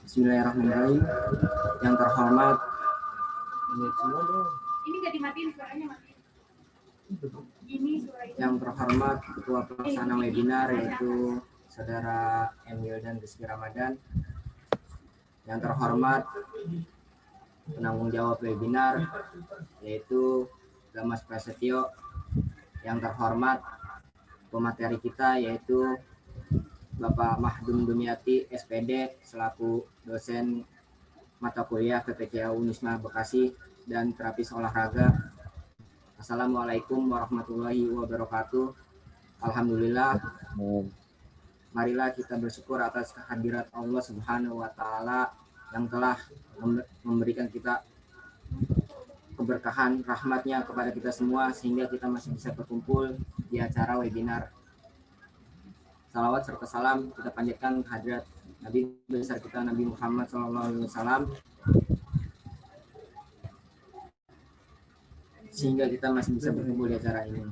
Bismillahirrahmanirrahim. Yang terhormat, ini nggak dimatiin suaranya, matiin. Yang terhormat Ketua Pelaksana Webinar yaitu Saudara Emil dan Rizky Ramadan. Yang terhormat penanggung jawab webinar yaitu Damas Prasetyo. Yang terhormat pemateri kita yaitu Bapak Mahdum Dumiati SPD selaku dosen mata kuliah PPKU Unisma Bekasi dan terapis olahraga. Assalamualaikum warahmatullahi wabarakatuh. Alhamdulillah, marilah kita bersyukur atas kehadirat Allah Subhanahu wa Ta'ala yang telah memberikan kita keberkahan rahmatnya kepada kita semua sehingga kita masih bisa berkumpul di acara webinar. Salawat serta salam kita panjatkan kehadirat Nabi besar kita Nabi Muhammad SAW sehingga kita masih bisa berkumpul di acara ini.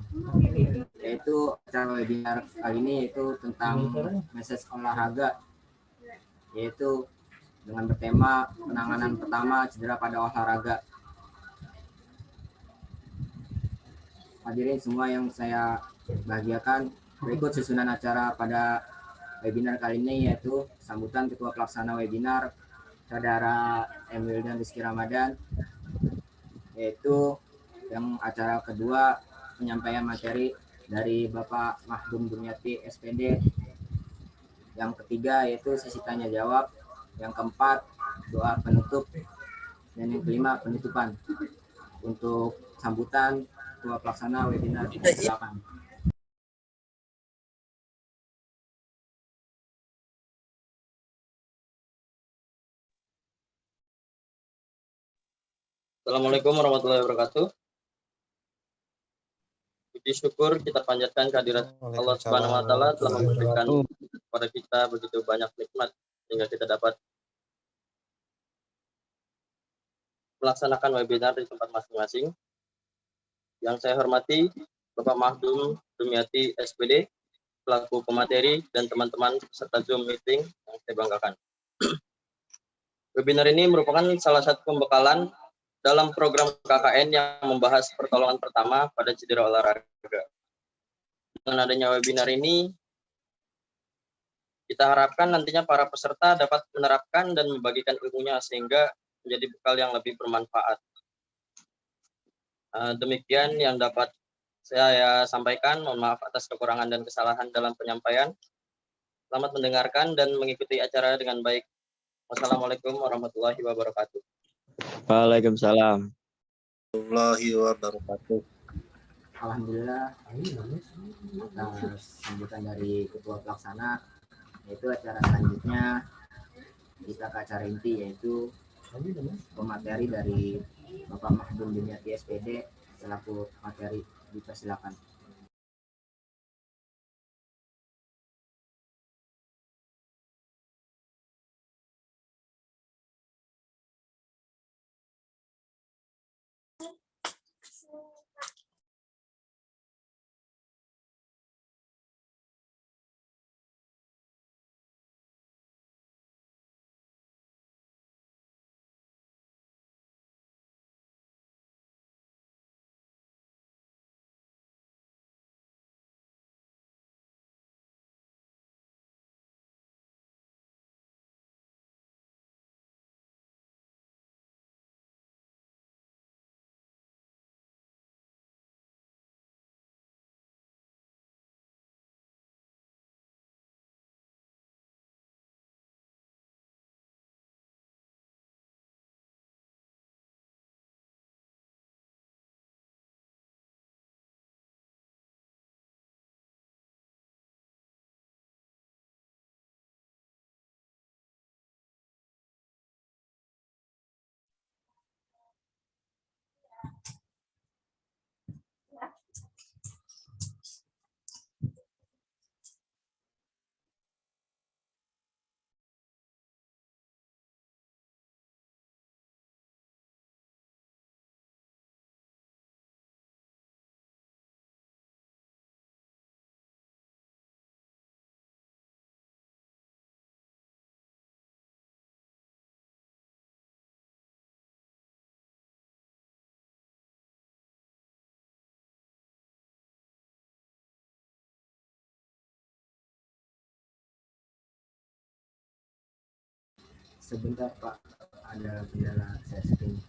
Yaitu acara webinar kali ini yaitu tentang message olahraga, yaitu dengan bertema penanganan pertama cedera pada olahraga. Hadirin semua yang saya bahagiakan, berikut susunan acara pada webinar kali ini yaitu sambutan Ketua Pelaksana Webinar Saudara Emil dan Rizky Ramadan, yaitu yang acara kedua penyampaian materi dari Bapak Mahdum Dumiati SPD, yang ketiga yaitu sesi tanya jawab, yang keempat doa penutup, dan yang kelima penutupan. Untuk sambutan Ketua Pelaksana Webinar, silakan. Assalamualaikum warahmatullahi wabarakatuh. Puji syukur kita panjatkan kehadirat Allah Subhanahu wa Ta'ala telah memberikan kepada kita begitu banyak nikmat sehingga kita dapat melaksanakan webinar di tempat masing-masing. Yang saya hormati Bapak Mahdum Dumiati SPD selaku pemateri dan teman-teman peserta Zoom meeting yang saya banggakan. Webinar ini merupakan salah satu pembekalan dalam program KKN yang membahas pertolongan pertama pada cedera olahraga. Dengan adanya webinar ini, kita harapkan nantinya para peserta dapat menerapkan dan membagikan ilmunya sehingga menjadi bekal yang lebih bermanfaat. Demikian yang dapat saya sampaikan. Mohon maaf atas kekurangan dan kesalahan dalam penyampaian. Selamat mendengarkan dan mengikuti acara dengan baik. Wassalamualaikum warahmatullahi wabarakatuh. Waalaikumsalam warahmatullahi wabarakatuh. Alhamdulillah atas sambutan dari Ketua Pelaksana, yaitu acara selanjutnya kita ke acara inti yaitu pemateri dari Bapak Mahdum Dumiati SPD selaku materi, dipersilakan. Sebentar Pak, ada kendala setting.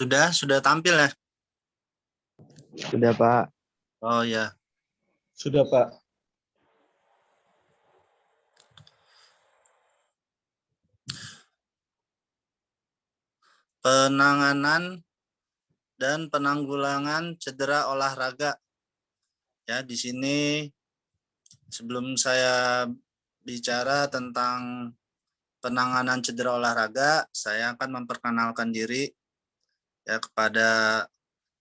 Sudah tampil ya? Sudah, Pak. Oh ya. Sudah, Pak. Penanganan dan penanggulangan cedera olahraga. Ya, di sini sebelum saya bicara tentang penanganan cedera olahraga, saya akan memperkenalkan diri ya kepada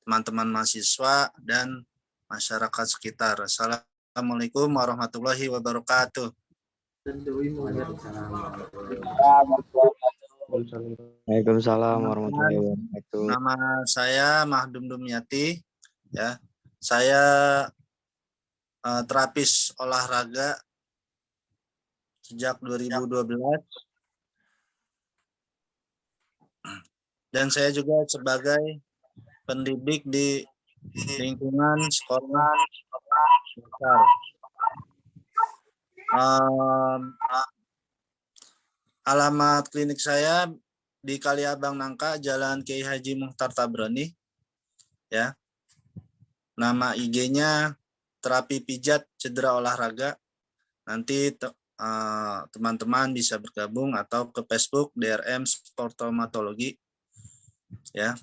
teman-teman mahasiswa dan masyarakat sekitar. Assalamualaikum warahmatullahi wabarakatuh. Waalaikumsalam warahmatullahi wabarakatuh. Nama saya Mahdum Dumyati. Ya, saya terapis olahraga sejak 2012 dan saya juga sebagai pendidik di lingkungan sekolah dasar. Alamat klinik saya di Kaliabang Nangka, Jalan Kiai Haji Muchtar Tabrani. Ya. Nama IG-nya terapi pijat cedera olahraga. Nanti teman-teman bisa bergabung atau ke Facebook DRM Sport Traumatologi. Ya.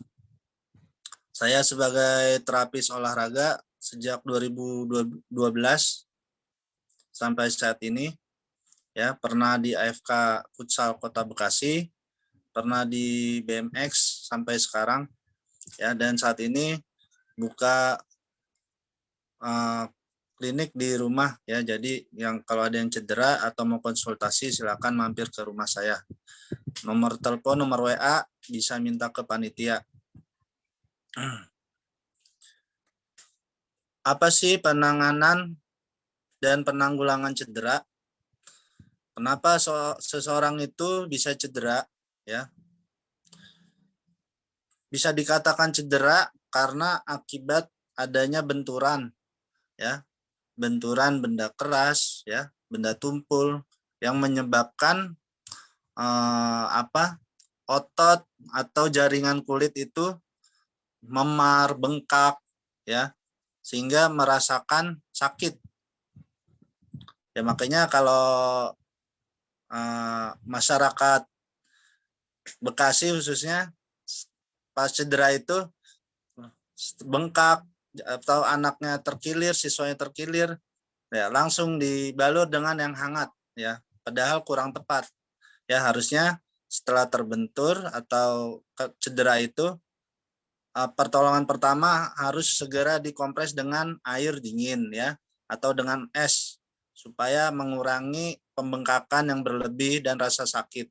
Saya sebagai terapis olahraga sejak 2012 sampai saat ini. Ya, pernah di AFK Futsal Kota Bekasi, pernah di BMX sampai sekarang. Ya, dan saat ini buka klinik di rumah ya. Jadi yang kalau ada yang cedera atau mau konsultasi silakan mampir ke rumah saya. Nomor telepon, nomor WA bisa minta ke panitia. Apa sih penanganan dan penanggulangan cedera? Kenapa seseorang itu bisa cedera ya? Bisa dikatakan cedera karena akibat adanya benturan ya. Benturan benda keras ya, benda tumpul yang menyebabkan otot atau jaringan kulit itu memar, bengkak, ya, sehingga merasakan sakit. Ya makanya kalau masyarakat Bekasi khususnya pas cedera itu bengkak atau anaknya terkilir, siswanya terkilir, ya langsung dibalur dengan yang hangat, ya. Padahal kurang tepat. Ya harusnya setelah terbentur atau cedera itu pertolongan pertama harus segera dikompres dengan air dingin, ya, atau dengan es supaya mengurangi pembengkakan yang berlebih dan rasa sakit.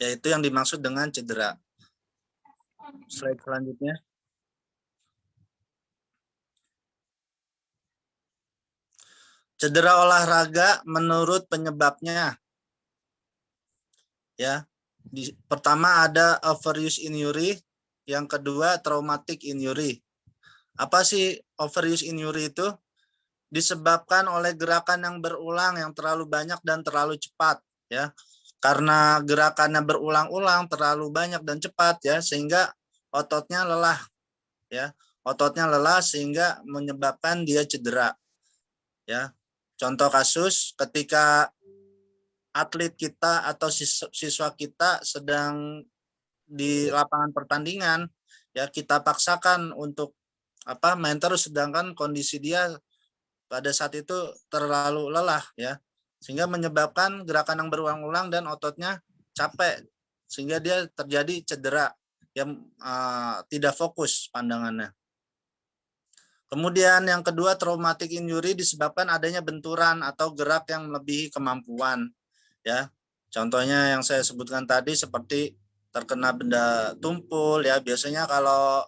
Yaitu yang dimaksud dengan cedera. Slide selanjutnya. Cedera olahraga menurut penyebabnya. Ya. Pertama ada overuse injury, yang kedua traumatic injury. Apa sih overuse injury itu? Disebabkan oleh gerakan yang berulang yang terlalu banyak dan terlalu cepat, ya. Karena gerakannya berulang-ulang, terlalu banyak dan cepat, ya, sehingga ototnya lelah, ya. Ototnya lelah sehingga menyebabkan dia cedera, ya. Contoh kasus ketika atlet kita atau siswa kita sedang di lapangan pertandingan, ya, kita paksakan untuk main terus, sedangkan kondisi dia pada saat itu terlalu lelah, ya, sehingga menyebabkan gerakan yang berulang-ulang dan ototnya capek, sehingga dia terjadi cedera yang tidak fokus pandangannya. Kemudian yang kedua, traumatic injury disebabkan adanya benturan atau gerak yang melebihi kemampuan, ya. Contohnya yang saya sebutkan tadi seperti terkena benda tumpul, ya, biasanya kalau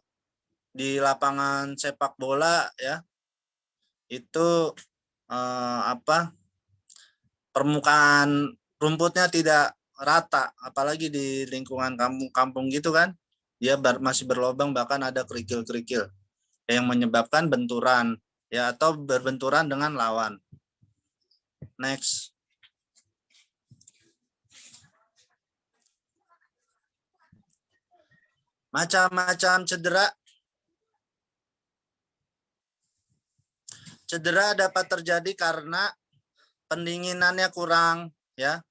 di lapangan sepak bola, ya, itu permukaan rumputnya tidak rata, apalagi di lingkungan kampung-kampung gitu kan, dia masih berlobang, bahkan ada kerikil-kerikil yang menyebabkan benturan, ya, atau berbenturan dengan lawan. Next. Macam-macam cedera. Cedera dapat terjadi karena pendinginannya kurang, ya.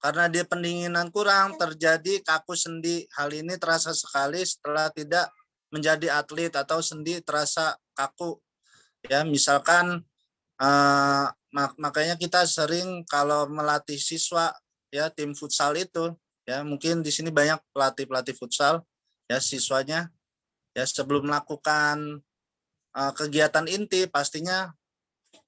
Karena dia pendinginan kurang, terjadi kaku sendi. Hal ini terasa sekali setelah tidak menjadi atlet atau sendi terasa kaku, ya. Misalkan makanya kita sering kalau melatih siswa, ya, tim futsal itu, ya, mungkin di sini banyak pelatih futsal, ya, siswanya, ya, sebelum melakukan kegiatan inti pastinya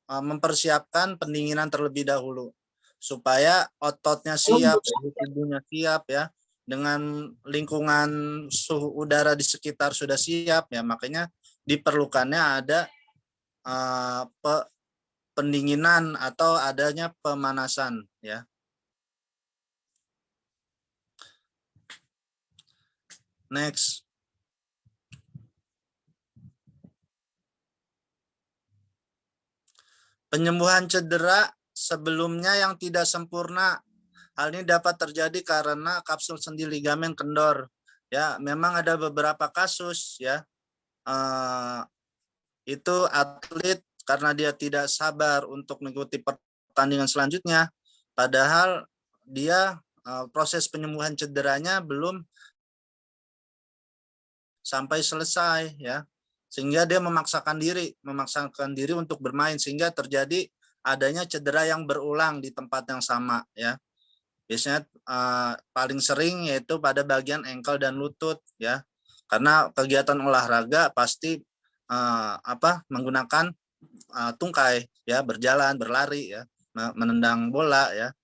mempersiapkan pendinginan terlebih dahulu supaya ototnya siap, suhu tubuhnya siap, ya, dengan lingkungan suhu udara di sekitar sudah siap, ya, makanya diperlukannya ada pendinginan atau adanya pemanasan, ya. Next. Penyembuhan cedera sebelumnya yang tidak sempurna. Hal ini dapat terjadi karena kapsul sendi ligamen kendor. Ya, memang ada beberapa kasus, ya. Itu atlet karena dia tidak sabar untuk mengikuti pertandingan selanjutnya, padahal dia proses penyembuhan cederanya belum sampai selesai, ya, sehingga dia memaksakan diri untuk bermain, sehingga terjadi adanya cedera yang berulang di tempat yang sama, ya. Biasanya paling sering yaitu pada bagian ankle dan lutut, ya, karena kegiatan olahraga pasti menggunakan tungkai, ya, berjalan, berlari, ya, menendang bola, ya.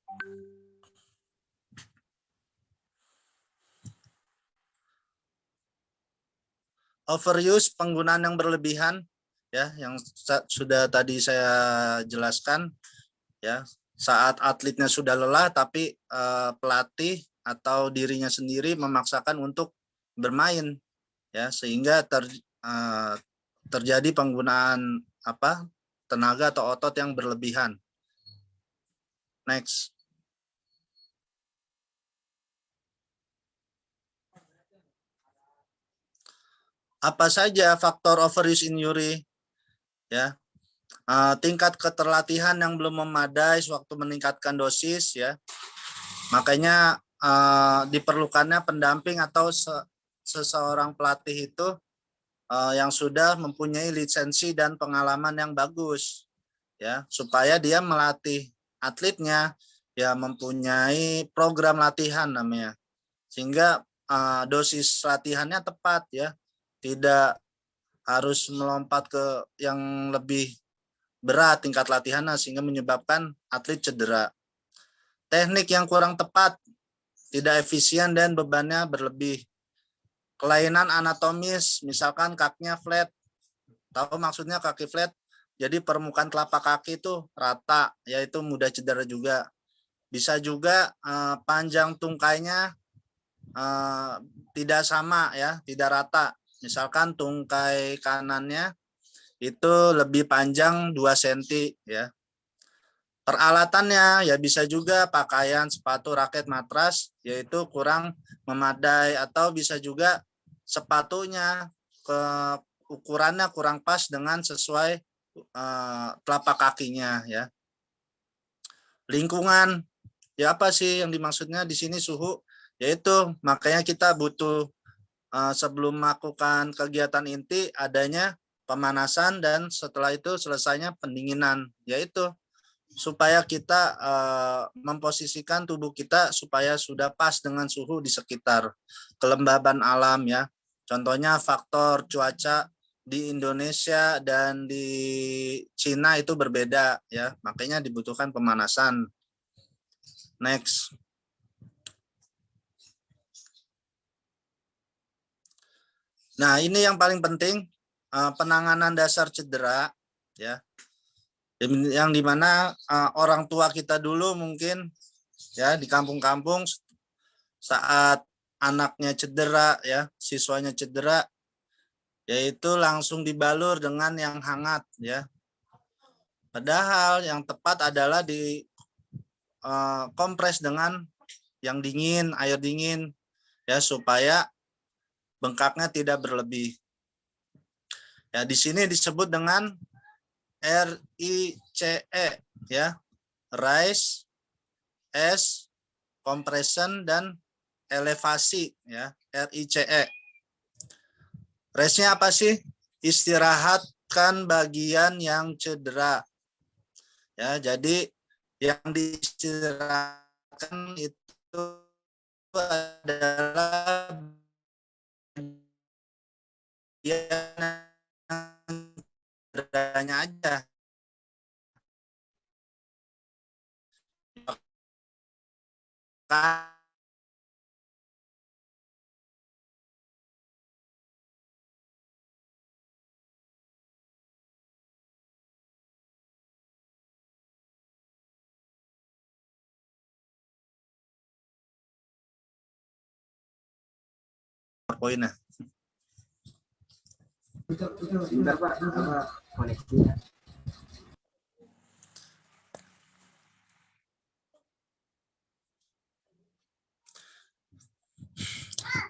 Overuse, penggunaan yang berlebihan, ya, yang sudah tadi saya jelaskan, ya, saat atletnya sudah lelah tapi pelatih atau dirinya sendiri memaksakan untuk bermain, ya, sehingga terjadi penggunaan tenaga atau otot yang berlebihan. Next. Apa saja faktor overuse injury? Ya, tingkat keterlatihan yang belum memadai sewaktu meningkatkan dosis, ya. Makanya diperlukannya pendamping atau seseorang pelatih itu yang sudah mempunyai lisensi dan pengalaman yang bagus, ya, supaya dia melatih atletnya, ya, mempunyai program latihan namanya, sehingga dosis latihannya tepat, ya, tidak harus melompat ke yang lebih berat tingkat latihannya sehingga menyebabkan atlet cedera. Teknik yang kurang tepat, tidak efisien dan bebannya berlebih. Kelainan anatomis, misalkan kakinya flat. Tahu maksudnya kaki flat? Jadi permukaan telapak kaki itu rata, yaitu mudah cedera juga. Bisa juga panjang tungkainya tidak sama, ya, tidak rata. Misalkan tungkai kanannya itu lebih panjang 2 cm, ya. Peralatannya ya bisa juga pakaian, sepatu, raket, matras yaitu kurang memadai, atau bisa juga sepatunya ukurannya kurang pas dengan sesuai telapak kakinya, ya. Lingkungan, ya, apa sih yang dimaksudnya di sini? Suhu, yaitu makanya kita butuh sebelum melakukan kegiatan inti adanya pemanasan dan setelah itu selesainya pendinginan, yaitu supaya kita memposisikan tubuh kita supaya sudah pas dengan suhu di sekitar, kelembaban alam, ya. Contohnya faktor cuaca di Indonesia dan di Cina itu berbeda, ya, makanya dibutuhkan pemanasan. Next. Nah, ini yang paling penting, penanganan dasar cedera, ya, yang dimana orang tua kita dulu mungkin, ya, di kampung-kampung saat anaknya cedera, ya, siswanya cedera, yaitu langsung dibalur dengan yang hangat, ya. Padahal yang tepat adalah di kompres dengan yang dingin, air dingin, ya, supaya bengkaknya tidak berlebih. Ya, di sini disebut dengan RICE, ya, rise, S, compression, dan elevasi, ya, RICE. Rise-nya apa sih? Istirahatkan bagian yang cedera. Ya, jadi yang diistirahatkan itu adalah bagian cederanya aja. Poinnya. Sebentar Pak, apa koneksinya?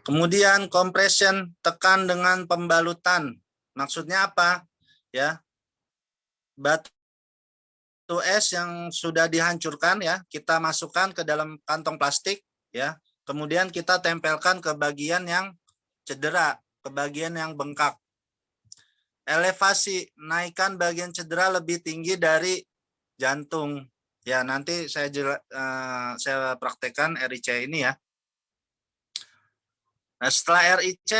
Kemudian compression, tekan dengan pembalutan. Maksudnya apa? Ya, batu es yang sudah dihancurkan, ya, kita masukkan ke dalam kantong plastik, ya. Kemudian kita tempelkan ke bagian yang cedera, ke bagian yang bengkak. Elevasi, naikkan bagian cedera lebih tinggi dari jantung. Ya, nanti saya praktekkan RIC ini, ya. Nah, setelah RIC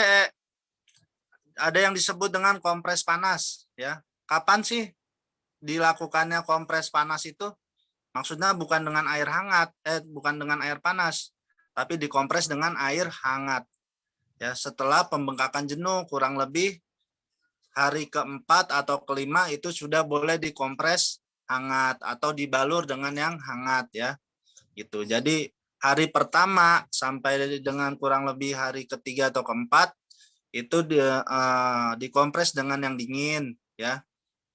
ada yang disebut dengan kompres panas, ya. Kapan sih dilakukannya kompres panas itu? Maksudnya bukan dengan air hangat, bukan dengan air panas, tapi dikompres dengan air hangat. Ya, setelah pembengkakan jenuh kurang lebih hari keempat atau kelima itu sudah boleh dikompres hangat atau dibalur dengan yang hangat, ya. Gitu. Jadi hari pertama sampai dengan kurang lebih hari ketiga atau keempat itu dikompres dengan yang dingin, ya.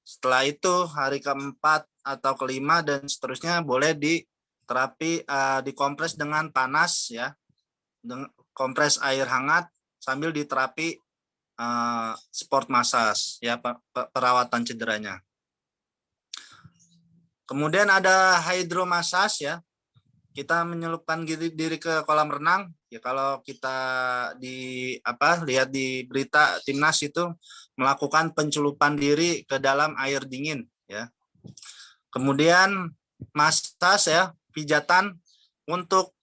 Setelah itu hari keempat atau kelima dan seterusnya boleh terapi dikompres dengan panas ya, kompres air hangat sambil diterapi sport massage ya, perawatan cederanya. Kemudian ada hydromassage ya. Kita menyelupkan diri ke kolam renang ya, kalau kita lihat di berita timnas itu melakukan pencelupan diri ke dalam air dingin ya. Kemudian massage ya, pijatan untuk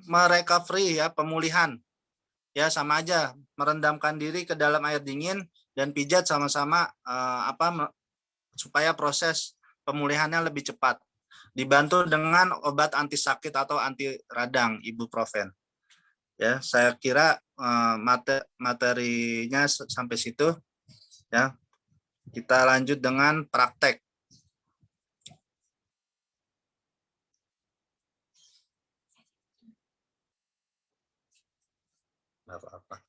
merecovery ya, pemulihan ya, sama aja merendamkan diri ke dalam air dingin dan pijat sama-sama supaya proses pemulihannya lebih cepat. Dibantu dengan obat anti sakit atau anti radang, ibuprofen. Ya, saya kira materinya sampai situ. Ya, kita lanjut dengan praktek. Apa-apa.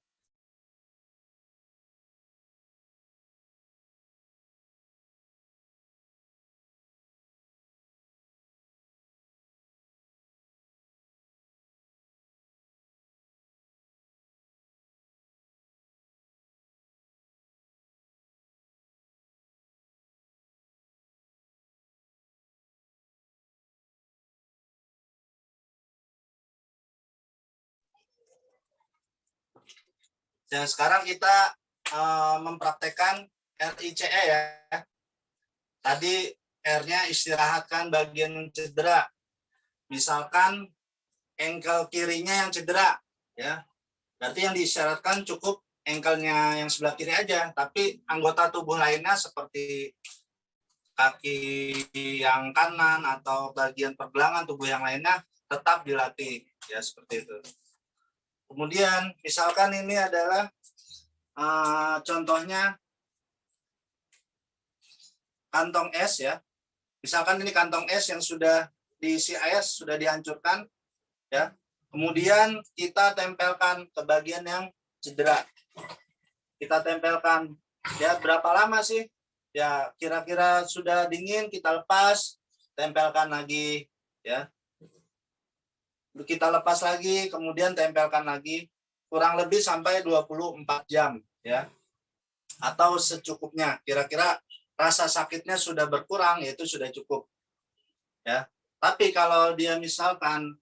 Dan sekarang kita mempraktekkan RICE ya. Tadi R-nya istirahatkan bagian cedera. Misalkan engkel kirinya yang cedera ya. Berarti yang diisyaratkan cukup engkelnya yang sebelah kiri aja, tapi anggota tubuh lainnya seperti kaki yang kanan atau bagian pergelangan tubuh yang lainnya tetap dilatih ya, seperti itu. Kemudian misalkan ini adalah contohnya kantong es ya. Misalkan ini kantong es yang sudah diisi air, sudah dihancurkan ya. Kemudian kita tempelkan ke bagian yang cedera. Kita tempelkan ya, berapa lama sih? Ya, kira-kira sudah dingin kita lepas, tempelkan lagi ya. Kita lepas lagi, kemudian tempelkan lagi, kurang lebih sampai 24 jam ya. Atau secukupnya. Kira-kira rasa sakitnya sudah berkurang, yaitu sudah cukup ya. Tapi kalau dia misalkan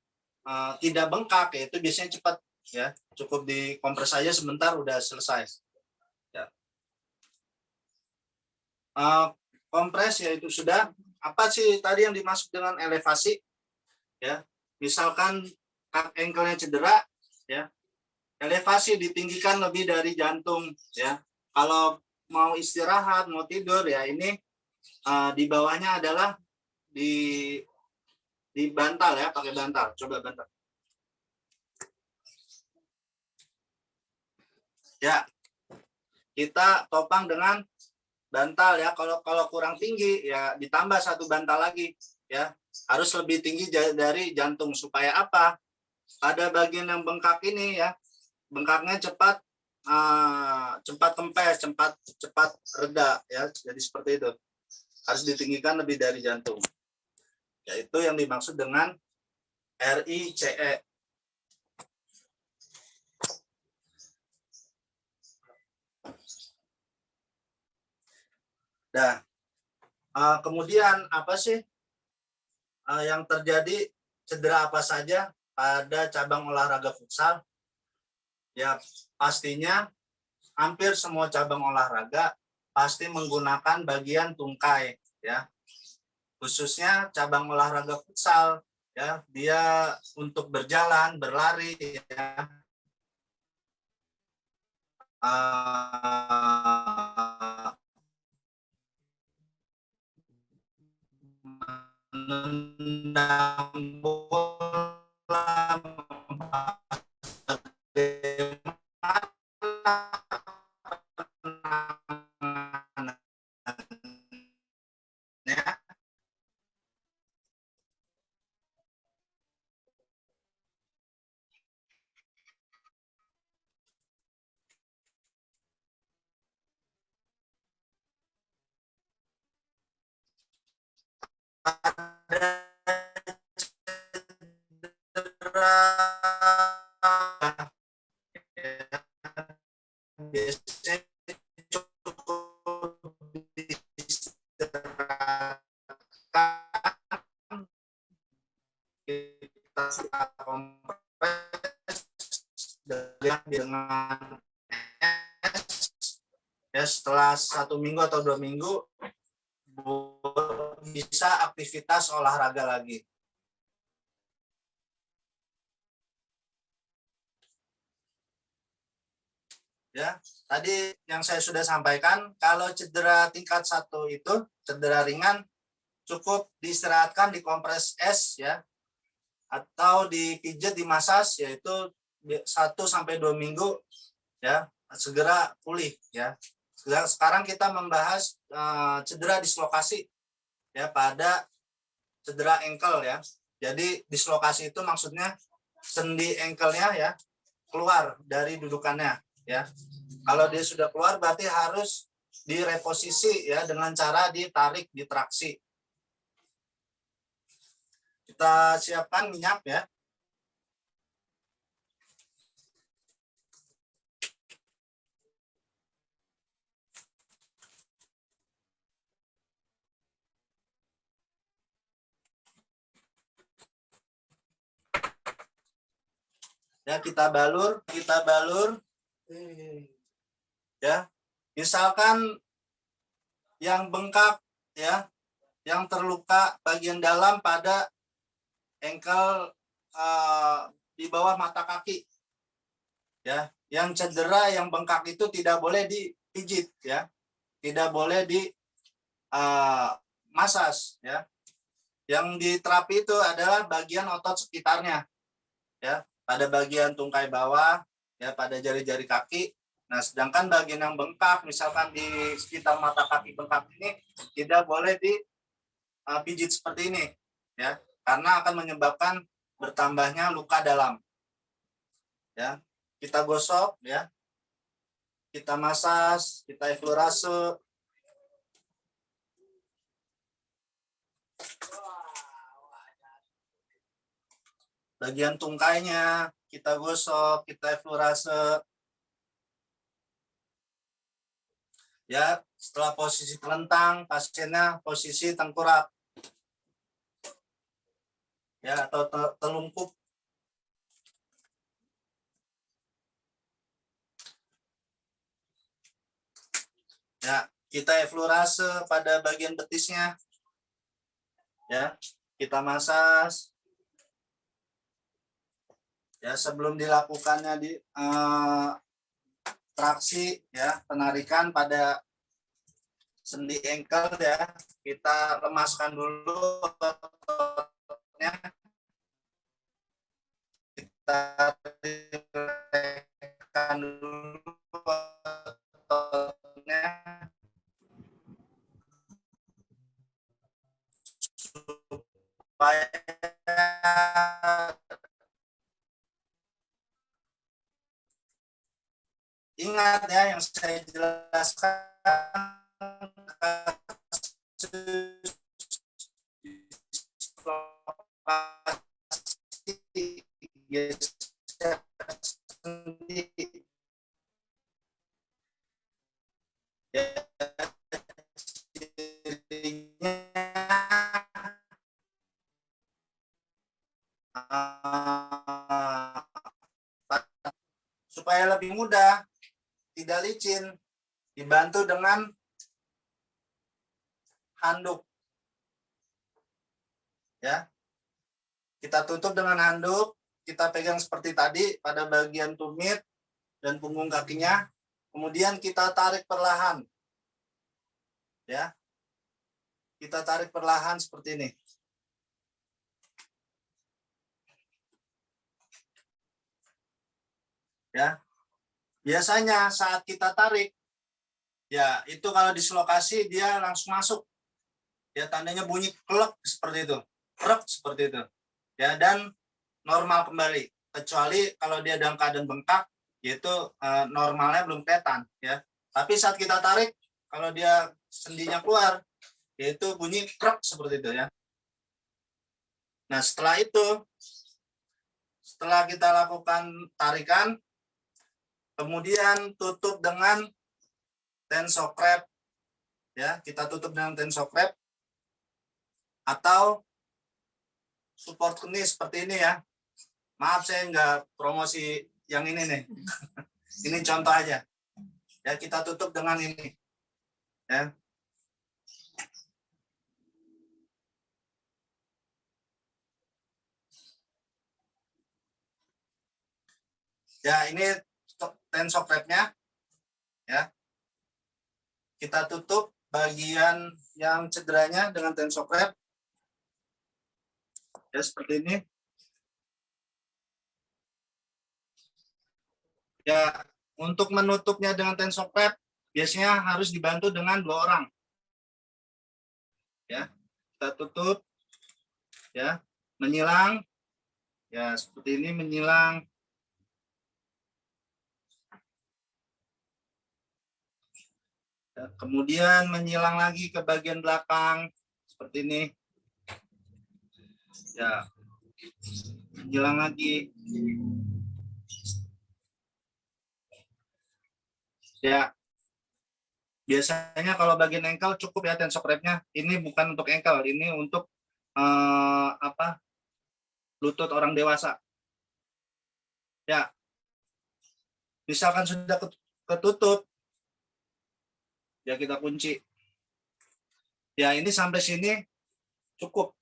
tidak bengkak, yaitu biasanya cepat ya, cukup dikompres saja sebentar udah selesai ya. Kompres yaitu sudah. Apa sih tadi yang dimaksud dengan elevasi ya? Misalkan engkelnya cedera ya, elevasi ditinggikan lebih dari jantung ya. Kalau mau istirahat, mau tidur ya, ini di bawahnya adalah di bantal ya, pakai bantal. Coba bantal. Ya. Kita topang dengan bantal ya. Kalau kurang tinggi ya ditambah satu bantal lagi ya. Harus lebih tinggi dari jantung supaya apa? Pada bagian yang bengkak ini ya, bengkaknya cepat kempes, cepat reda ya. Jadi seperti itu. Harus ditinggikan lebih dari jantung. Yaitu yang dimaksud dengan RICE. Nah, kemudian apa sih yang terjadi, cedera apa saja pada cabang olahraga futsal? Ya, pastinya hampir semua cabang olahraga pasti menggunakan bagian tungkai ya. Khususnya cabang olahraga futsal ya, dia untuk berjalan, berlari ya. Menendang bola, biasanya cukup diistirahatkan, kita kompres dengan es, ya setelah 1 minggu atau 2 minggu bisa aktivitas olahraga lagi. Ya, tadi yang saya sudah sampaikan, kalau cedera tingkat 1 itu cedera ringan, cukup diistirahatkan, dikompres es ya, atau dipijat, dimasas, yaitu 1-2 minggu ya, segera pulih ya. Sekarang kita membahas cedera dislokasi ya, pada cedera ankle ya. Jadi dislokasi itu maksudnya sendi ankle-nya ya keluar dari dudukannya ya. Kalau dia sudah keluar berarti harus direposisi ya dengan cara ditarik, ditraksi. Kita siapkan minyak ya. Ya, kita balur ya. Misalkan yang bengkak ya, yang terluka bagian dalam pada ankle di bawah mata kaki ya, yang cedera, yang bengkak itu tidak boleh dipijit ya, tidak boleh di masas ya. Yang diterapi itu adalah bagian otot sekitarnya ya, pada bagian tungkai bawah ya, pada jari-jari kaki. Nah, sedangkan bagian yang bengkak, misalkan di sekitar mata kaki bengkak ini, tidak boleh dipijit seperti ini ya, karena akan menyebabkan bertambahnya luka dalam ya. Kita gosok ya, kita masas, kita eflorase. Bagian tungkainya kita gosok, kita eflorase ya. Setelah posisi telentang, pasiennya posisi tengkurap ya, atau telungkup. Ya, kita eflorase pada bagian betisnya ya, kita masas ya, sebelum dilakukannya di traksi ya, penarikan pada sendi ankle ya, kita lemaskan dulu ototnya, kita rilekkan dulu ototnya supaya ingat ya yang saya jelaskan, supaya lebih mudah, tidak licin, dibantu dengan handuk ya. Kita tutup dengan handuk, kita pegang seperti tadi pada bagian tumit dan punggung kakinya, kemudian kita tarik perlahan ya, kita tarik perlahan seperti ini ya. Biasanya saat kita tarik ya, itu kalau dislokasi dia langsung masuk ya, tandanya bunyi klek seperti itu, krek seperti itu ya, dan normal kembali, kecuali kalau dia dalam keadaan bengkak, yaitu normalnya belum kelihatan ya. Tapi saat kita tarik, kalau dia sendinya keluar, yaitu bunyi krek seperti itu ya. Nah, setelah kita lakukan tarikan, Kemudian tutup dengan tensokrep, ya, kita tutup dengan tensokrep atau support kenis seperti ini ya. Maaf saya nggak promosi yang ini nih. Ini contoh aja. Ya, kita tutup dengan ini. Ya. Ya, ini tensokrepnya. Ya. Kita tutup bagian yang cederanya dengan tensokrep. Ya, seperti ini. Ya, untuk menutupnya dengan tensokrep biasanya harus dibantu dengan 2 orang. Ya, kita tutup. Ya, menyilang. Ya, seperti ini menyilang. Ya, kemudian menyilang lagi ke bagian belakang seperti ini. Ya, menyilang lagi. Ya, biasanya kalau bagian ankle cukup ya tensokrepnya. Ini bukan untuk ankle, ini untuk lutut orang dewasa. Ya, misalkan sudah ketutup, ya kita kunci. Ya, ini sampai sini cukup.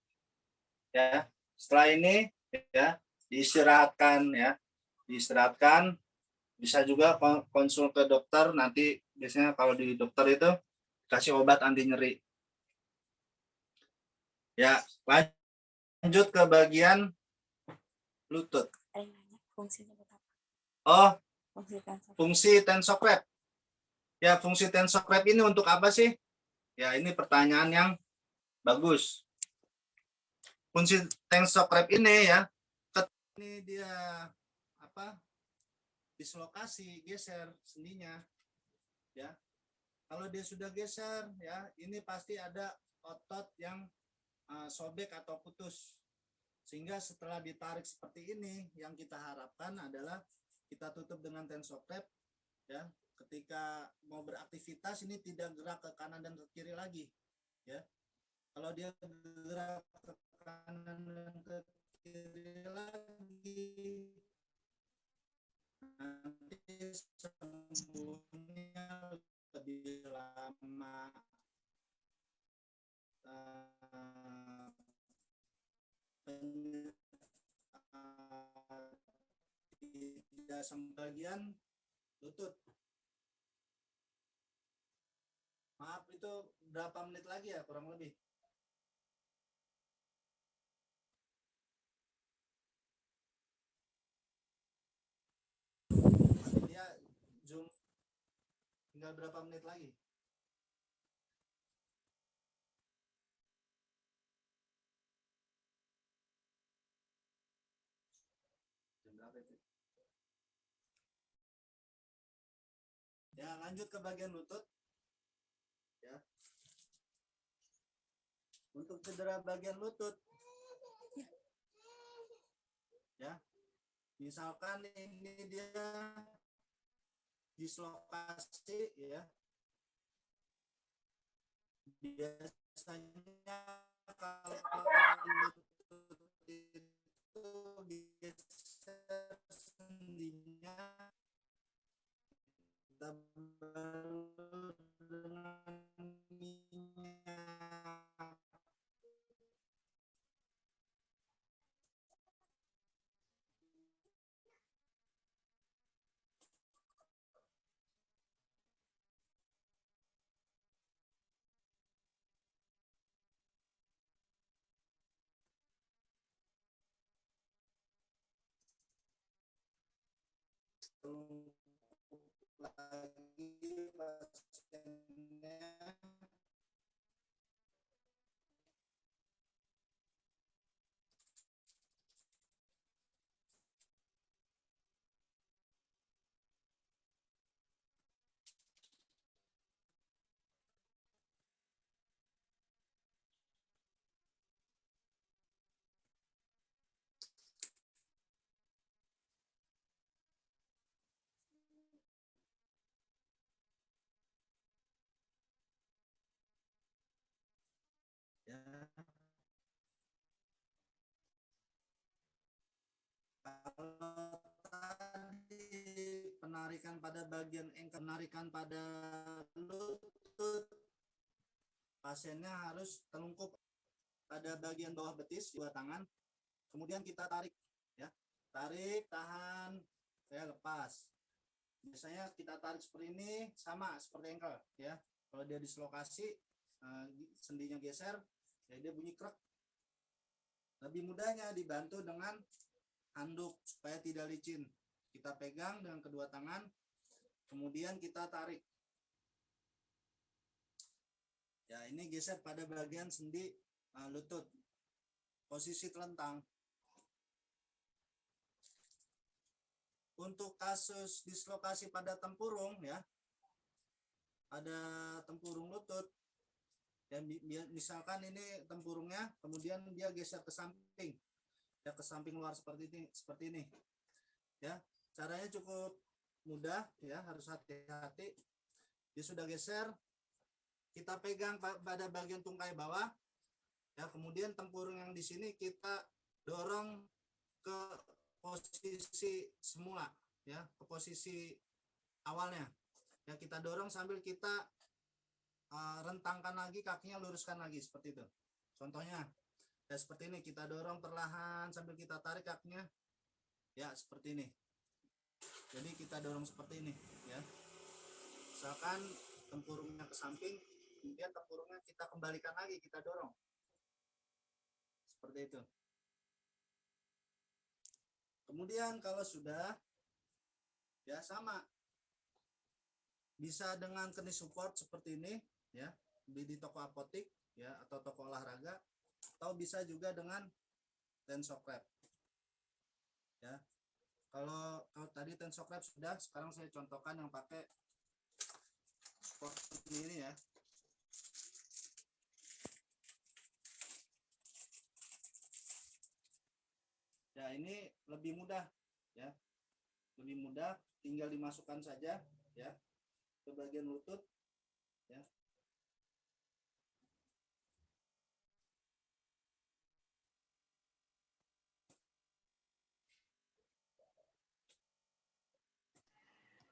Ya, setelah ini ya diistirahatkan ya, diistirahatkan. Bisa juga konsul ke dokter, nanti biasanya kalau di dokter itu kasih obat anti nyeri. Ya, lanjut ke bagian lutut. Oh, fungsi tensokrep. Ya, fungsi tensokrep ini untuk apa sih? Ya, ini pertanyaan yang bagus. Fungsi tensokrep ini ya, ini dia dislokasi, geser sendinya. Ya, kalau dia sudah geser, ya, ini pasti ada otot yang sobek atau putus. Sehingga setelah ditarik seperti ini, yang kita harapkan adalah kita tutup dengan tensokrep. Ya, ketika mau beraktivitas ini tidak gerak ke kanan dan ke kiri lagi. Ya, kalau dia gerak ke kanan dan ke kiri lagi, nanti sembuhnya lebih lama. Tidak sebagian lutut. Maaf, itu berapa menit lagi ya kurang lebih? Dia zoom tinggal berapa menit lagi? Jam berapa itu? Ya, lanjut ke bagian lutut. Ya. Untuk cedera bagian lutut, ya, misalkan ini dia dislokasi, ya, biasanya kalau lutut itu geser sendinya, kita baru dengan minyak. Lagi pasiennya Kalau tadi penarikan pada bagian engkel, penarikan pada lutut, pasiennya harus telungkup pada bagian bawah betis dua tangan, kemudian kita tarik ya, tarik, tahan, ya lepas. Biasanya kita tarik seperti ini, sama seperti engkel ya. Kalau dia dislokasi, sendinya geser, ya dia bunyi krek. Lebih mudahnya dibantu dengan handuk supaya tidak licin. Kita pegang dengan kedua tangan, kemudian kita tarik. Ya, ini geser pada bagian sendi lutut. Posisi telentang. Untuk kasus dislokasi pada tempurung ya, ada tempurung lutut, dan misalkan ini tempurungnya, kemudian dia geser ke samping, ya ke samping luar seperti ini, ya. Caranya cukup mudah ya, harus hati-hati. Dia sudah geser, kita pegang pada bagian tungkai bawah, ya. Kemudian tempurung yang di sini kita dorong ke posisi semula ya, ke posisi awalnya ya, kita dorong sambil kita rentangkan lagi kakinya, luruskan lagi seperti itu. Contohnya ya seperti ini, kita dorong perlahan sambil kita tarik kakinya ya, seperti ini. Jadi kita dorong seperti ini ya, misalkan tempurungnya ke samping, kemudian tempurungnya kita kembalikan lagi, kita dorong seperti itu. Kemudian kalau sudah ya, sama bisa dengan knis support seperti ini ya, di toko apotik ya, atau toko olahraga, atau bisa juga dengan tensokrep ya. Kalau tadi tensokrep sudah, sekarang saya contohkan yang pakai support ini ya. Ya, ini lebih mudah ya, lebih mudah, tinggal dimasukkan saja ya ke bagian lutut ya.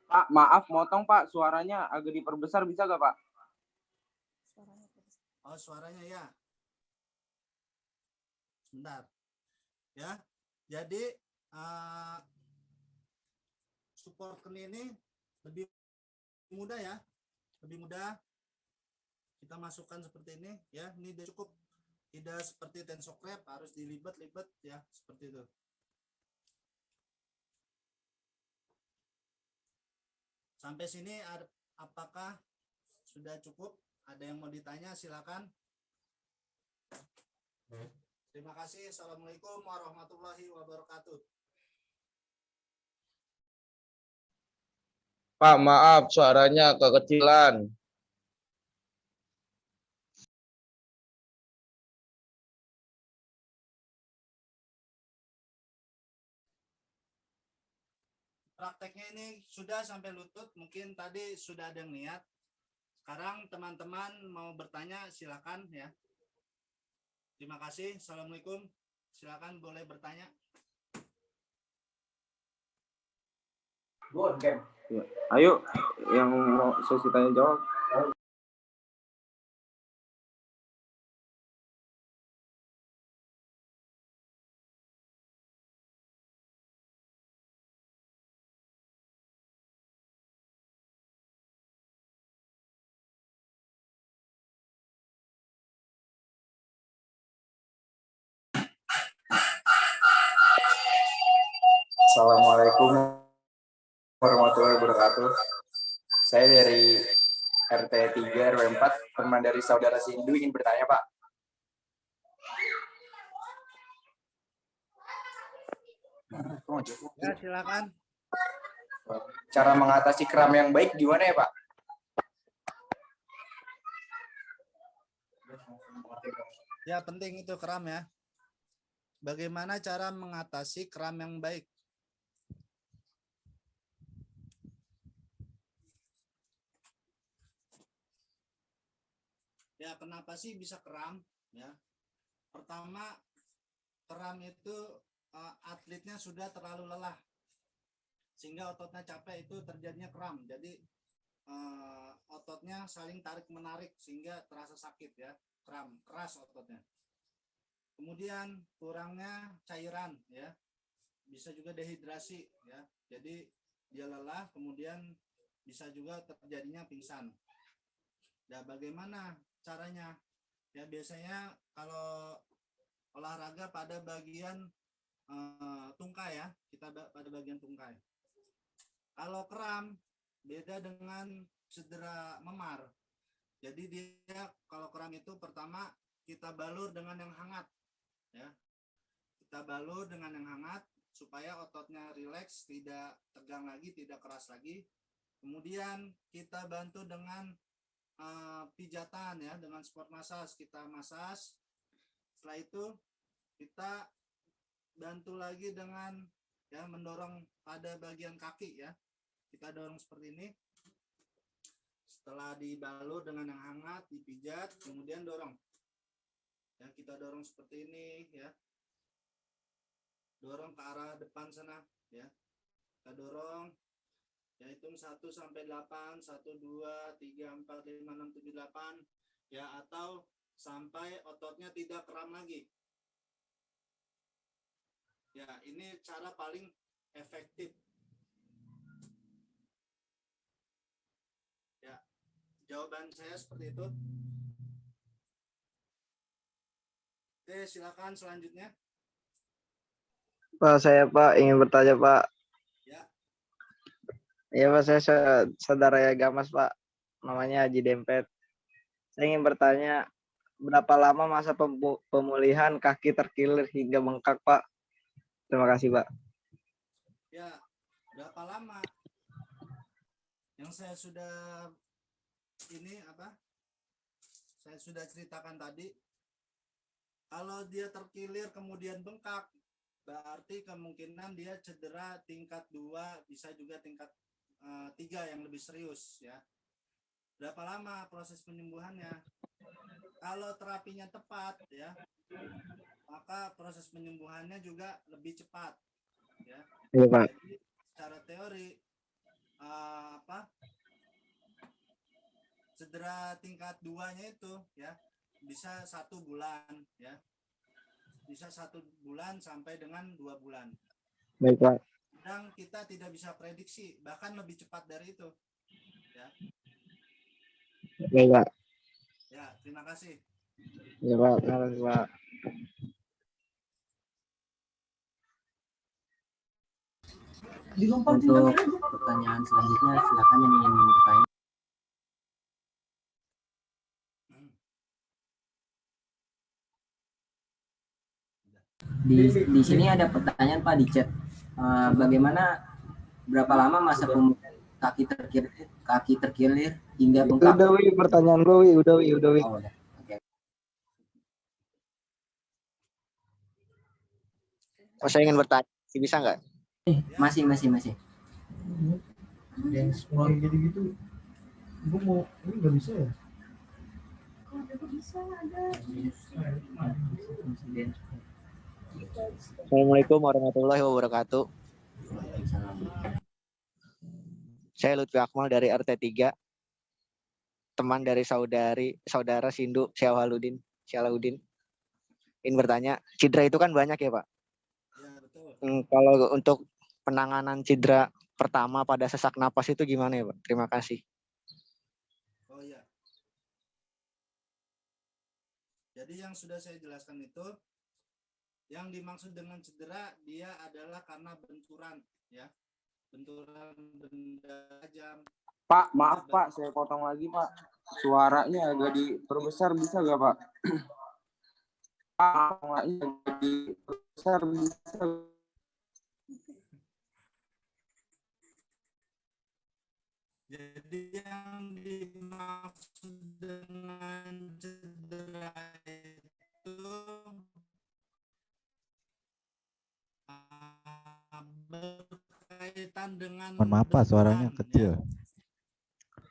Pak, maaf motong Pak, suaranya agak diperbesar bisa gak Pak? Oh, suaranya ya. Sebentar. Ya. Jadi support keni ini lebih mudah ya. Lebih mudah. Kita masukkan seperti ini ya. Ini dia cukup, tidak seperti tensokrep harus dilibet-libet ya, seperti itu. Sampai sini apakah sudah cukup? Ada yang mau ditanya, silakan. Terima kasih. Assalamualaikum warahmatullahi wabarakatuh. Pak, maaf suaranya kekecilan. Prakteknya ini sudah sampai lutut, mungkin tadi sudah ada yang niat. Sekarang teman-teman mau bertanya, silakan ya. Terima kasih. Assalamualaikum. Silakan boleh bertanya. Ayo, yang mau sesi tanya jawab. Assalamualaikum warahmatullahi wabarakatuh. Saya dari RT 3 RW 4, teman dari saudara Sindu, ingin bertanya Pak. Ya, silakan. Cara mengatasi kram yang baik gimana ya Pak? Ya, penting itu kram ya. Bagaimana cara mengatasi kram yang baik? Ya, kenapa sih bisa kram? Ya, Pertama, kram itu atletnya sudah terlalu lelah sehingga ototnya capek, itu terjadinya kram. Jadi ototnya saling tarik menarik sehingga terasa sakit ya, kram, keras ototnya. Kemudian kurangnya cairan ya, bisa juga dehidrasi ya. Jadi dia lelah, kemudian bisa juga terjadinya pingsan. Nah, bagaimana caranya? Ya biasanya kalau olahraga pada bagian tungkai ya, kita pada bagian tungkai. Kalau kram beda dengan cedera memar. Jadi dia kalau kram itu pertama kita balur dengan yang hangat ya. Kita balur dengan yang hangat supaya ototnya rileks, tidak tegang lagi, tidak keras lagi. Kemudian kita bantu dengan pijatan ya, dengan sport massage, kita massage. Setelah itu kita bantu lagi dengan ya mendorong pada bagian kaki ya, kita dorong seperti ini. Setelah dibalur dengan yang hangat, dipijat, kemudian dorong ya, kita dorong seperti ini ya, dorong ke arah depan sana ya, kita dorong ya, hitung 1 sampai 8, 1 2 3 4 5 6 7 8 ya, atau sampai ototnya tidak kram lagi ya. Ini cara paling efektif ya. Jawaban saya seperti itu. Oke, silakan selanjutnya. Pak, saya Pak ingin bertanya Pak. Ya. Iya Pak, saya saudara ya Gamas Pak, namanya Haji Dempet. Saya ingin bertanya, berapa lama masa pemulihan kaki terkilir hingga bengkak Pak? Terima kasih Pak. Ya, berapa lama? Yang saya sudah saya sudah ceritakan tadi. Kalau dia terkilir kemudian bengkak, berarti kemungkinan dia cedera tingkat 2, bisa juga tingkat 3 yang lebih serius ya. Berapa lama proses penyembuhannya? Kalau terapinya tepat ya, maka proses penyembuhannya juga lebih cepat ya. Iya Pak. Jadi secara teori cedera tingkat 2-nya itu ya bisa 1 bulan ya, bisa 1 bulan sampai dengan 2 bulan. Baik Pak. Dan kita tidak bisa prediksi, bahkan lebih cepat dari itu ya. Baik Pak. Ya, terima kasih. Iya Pak, terima kasih Pak. Untuk pertanyaan selanjutnya silakan yang ingin bertanya. Di sini ada pertanyaan Pak di chat. Bagaimana berapa lama masa pemulihan kaki terkilir hingga bengkak? Udah Wi, pertanyaan gue Wi, udah Wi. Oh, udah. Oke. Oh, saya ingin bertanya, bisa nggak? Masih. Dance floor gitu-gitu. Gue mau, ini nggak bisa ya? Assalamualaikum warahmatullahi wabarakatuh. Saya Lutfi Akmal dari RT 3. Teman dari saudara Sindu Syalahuddin. Ingin bertanya, cedera itu kan banyak ya Pak? Ya, betul. Kalau untuk penanganan cedera pertama pada sesak napas itu gimana ya Pak? Terima kasih. Oh iya. Jadi yang sudah saya jelaskan itu, yang dimaksud dengan cedera dia adalah karena benturan ya. Benturan benda tajam. Pak, maaf Pak, saya potong lagi Pak. Suaranya agak diperbesar bisa nggak Pak? Pak, suaranya agak diperbesar bisa. Jadi yang dimaksud dengan cedera itu berkaitan dengan Mohon maaf Pak, suaranya benturan, kecil.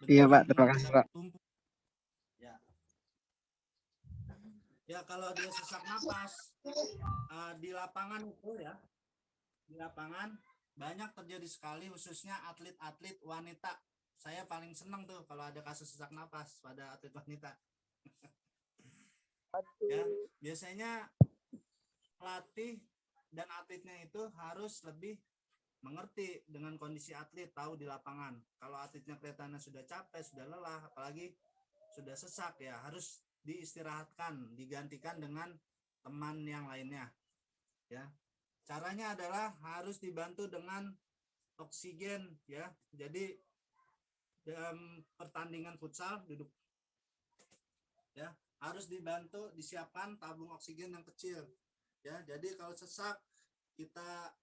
Iya Pak, terima kasih Pak. Ya. Ya kalau dia sesak napas di lapangan itu ya, di lapangan banyak terjadi sekali, khususnya atlet-atlet wanita. Saya paling senang tuh kalau ada kasus sesak napas pada atlet wanita. Ya, biasanya pelatih dan atletnya itu harus lebih mengerti dengan kondisi atlet, tahu di lapangan. Kalau atletnya kelihatannya sudah capek, sudah lelah, apalagi sudah sesak, ya harus diistirahatkan, digantikan dengan teman yang lainnya. Ya, caranya adalah harus dibantu dengan oksigen, ya. Jadi dalam pertandingan futsal duduk, ya harus dibantu disiapkan tabung oksigen yang kecil, ya. Jadi kalau sesak kita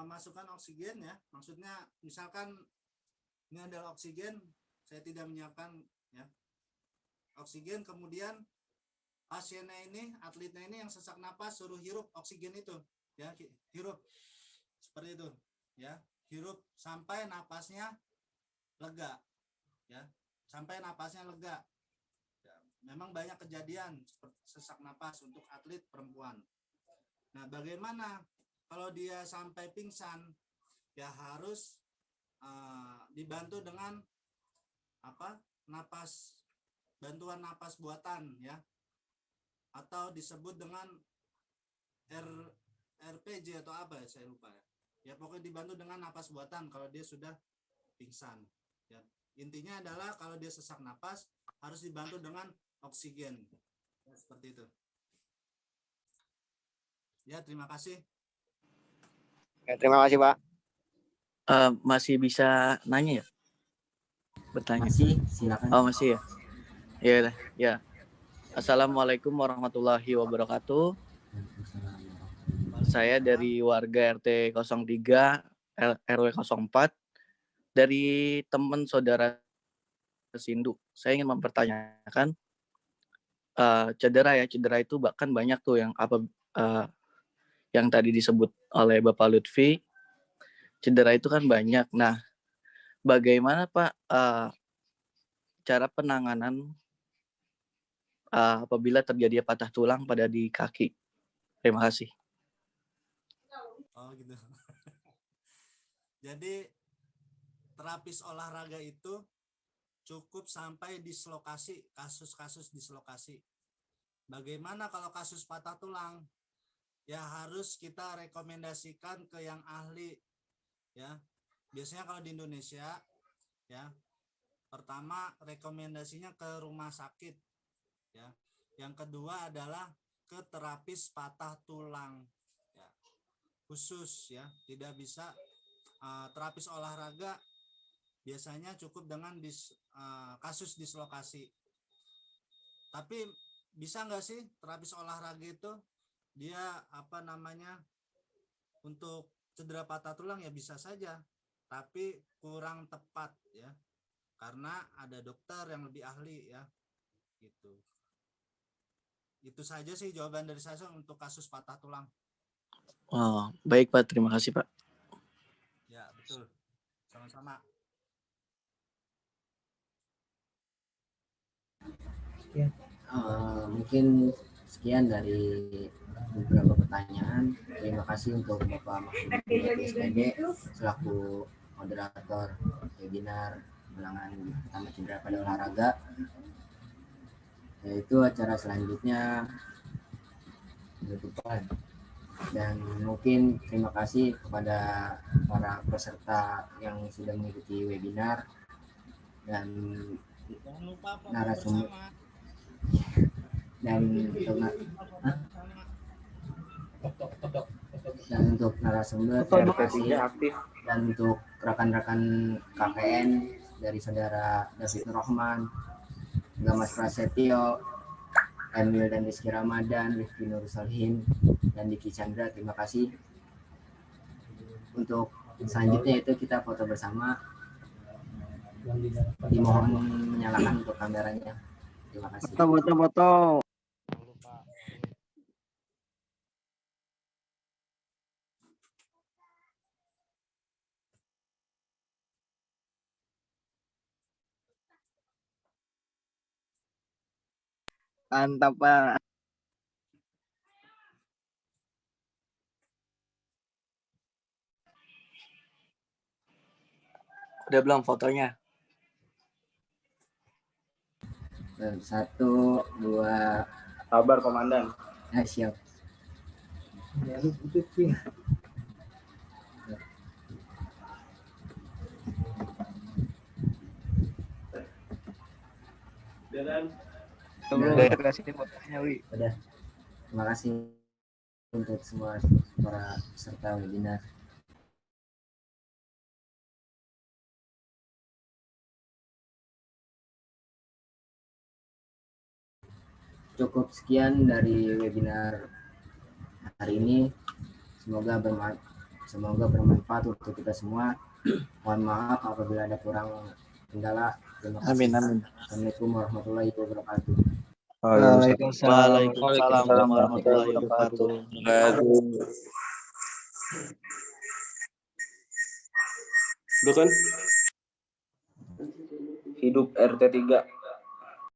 masukkan oksigen, ya. Maksudnya misalkan ini adalah oksigen, saya tidak menyiapkan, ya, oksigen, kemudian pasiennya ini, atletnya ini yang sesak napas, suruh hirup oksigen itu, ya, hirup seperti itu, ya, hirup sampai napasnya lega, ya, sampai napasnya lega. Ya, memang banyak kejadian seperti sesak napas untuk atlet perempuan. Nah, bagaimana kalau dia sampai pingsan? Ya harus dibantu dengan napas, bantuan napas buatan, ya, atau disebut dengan RPJ atau apa ya, saya lupa, ya. Ya pokoknya dibantu dengan napas buatan kalau dia sudah pingsan, ya. Intinya adalah kalau dia sesak napas harus dibantu dengan oksigen, ya, seperti itu. Ya, terima kasih. Ya, terima kasih Pak. Masih bisa nanya ya? Bertanya. Masih, silakan. Oh, masih ya? Ya. Assalamualaikum warahmatullahi wabarakatuh. Saya dari warga RT 03 RW 04 dari teman saudara Sindu. Saya ingin mempertanyakan cedera itu bahkan banyak tuh yang tadi disebut oleh Bapak Lutfi. Cedera itu kan banyak. Nah, bagaimana Pak cara penanganan apabila terjadi patah tulang pada di kaki? Terima kasih. Oh gitu. Jadi terapis olahraga itu cukup sampai dislokasi, kasus-kasus dislokasi. Bagaimana kalau kasus patah tulang? Ya harus kita rekomendasikan ke yang ahli, ya. Biasanya kalau di Indonesia, ya, pertama rekomendasinya ke rumah sakit, ya. Yang kedua adalah ke terapis patah tulang, ya, khusus, ya. Tidak bisa terapis olahraga biasanya cukup dengan kasus dislokasi. Tapi bisa nggak sih terapis olahraga itu dia untuk cedera patah tulang? Ya bisa saja, tapi kurang tepat, ya, karena ada dokter yang lebih ahli, ya, gitu. Itu saja sih jawaban dari saya untuk kasus patah tulang. Oh, baik Pak, terima kasih Pak. Ya, betul. Sama-sama. Mungkin sekian dari beberapa pertanyaan. Terima kasih untuk Bapak Mahfud SPD selaku moderator webinar penanganan utama cedera pada olahraga. Yaitu acara selanjutnya penutupan. Dan mungkin terima kasih kepada para peserta yang sudah mengikuti webinar dan narasumber dan untuk narasumber terima kasih, dan untuk rekan-rekan KPN dari saudara David Nurrahman, Gamas Prasetyo, Emil dan Rizky Ramadan, Rifki Nur Salihin, dan Diki Chandra, terima kasih. Untuk selanjutnya itu kita foto bersama. Dimohon menyalakan untuk kameranya. Terima kasih. Foto. Mantap Pak. Udah belum fotonya? 1, 2, Kabar komandan. siap. Ya, lu butuh sih. Terima kasih fotonya, Wi. Udah. Terima kasih untuk semua para peserta webinar. Cukup sekian dari webinar hari ini. Semoga bermanfaat untuk kita semua. Mohon maaf apabila ada kurang kendala. Terima kasih. Amin, amin. Assalamualaikum warahmatullahi wabarakatuh. Waalaikumsalam warahmatullahi wabarakatuh. Udah kan? Hidup RT 3.